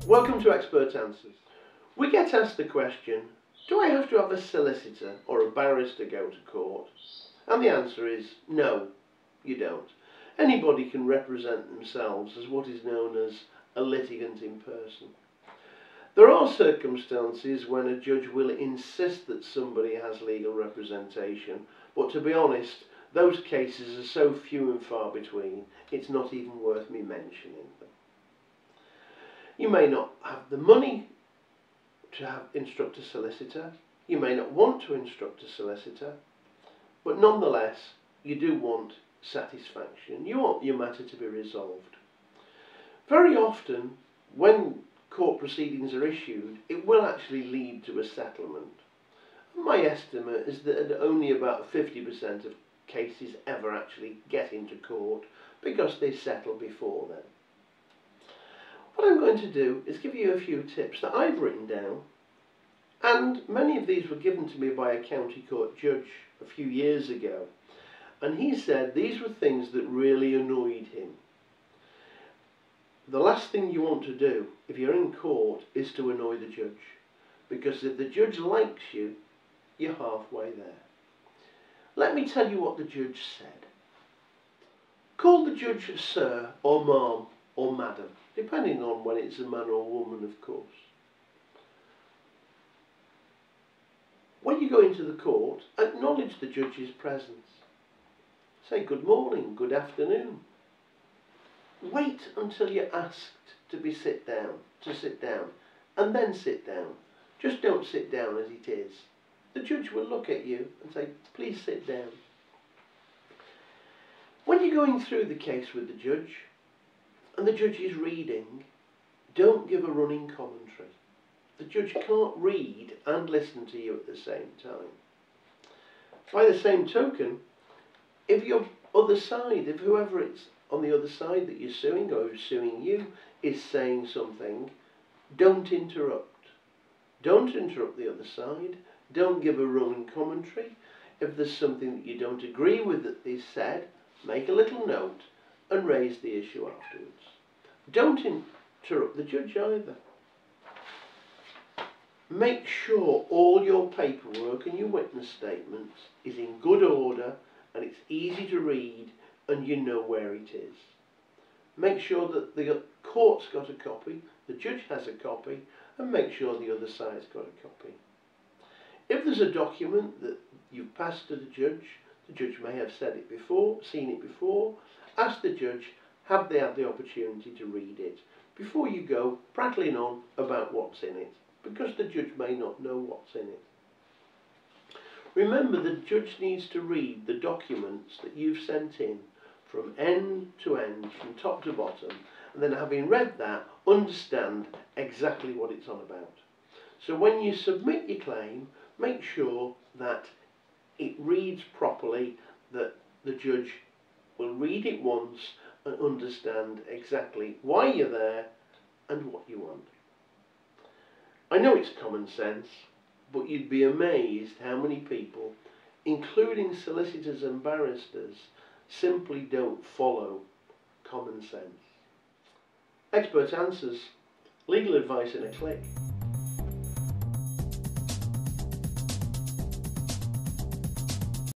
Welcome to Expert Answers. We get asked the question, do I have to have a solicitor or a barrister go to court? And the answer is no, you don't. Anybody can represent themselves as what is known as a litigant in person. There are circumstances when a judge will insist that somebody has legal representation, but to be honest, those cases are so few and far between, it's not even worth me mentioning them. You may not have the money to instruct a solicitor, you may not want to instruct a solicitor, but nonetheless, you do want satisfaction. You want your matter to be resolved. Very often, when court proceedings are issued, it will actually lead to a settlement. My estimate is that only about 50% of cases ever actually get into court because they settle before then. What I'm going to do is give you a few tips that I've written down, and many of these were given to me by a county court judge a few years ago, and he said these were things that really annoyed him. The last thing you want to do if you're in court is to annoy the judge, because if the judge likes you, you're halfway there. Let me tell you what the judge said. Call the judge sir or ma'am or madam, depending on when it's a man or woman, of course. When you go into the court, acknowledge the judge's presence. Say good morning, good afternoon. Wait until you're asked to sit down, and then sit down. Just don't sit down as it is. The judge will look at you and say, please sit down. When you're going through the case with the judge, and the judge is reading, don't give a running commentary. The judge can't read and listen to you at the same time. By the same token, if your other side, if whoever it's on the other side that you're suing or who's suing you is saying something, don't interrupt. Don't interrupt the other side. Don't give a running commentary. If there's something that you don't agree with that is said, make a little note and raise the issue afterwards. Don't interrupt the judge either. Make sure all your paperwork and your witness statements is in good order and it's easy to read and you know where it is. Make sure that the court's got a copy, the judge has a copy, and make sure the other side's got a copy. If there's a document that you've passed to the judge may have said it before, seen it before, ask the judge, have they had the opportunity to read it before you go prattling on about what's in it, because the judge may not know what's in it. Remember, the judge needs to read the documents that you've sent in from end to end, from top to bottom, and then having read that, understand exactly what it's on about. So when you submit your claim, make sure that it reads properly, that the judge will read it once and understand exactly why you're there and what you want. I know it's common sense, but you'd be amazed how many people, including solicitors and barristers, simply don't follow common sense. Expert Answers, legal advice in a click.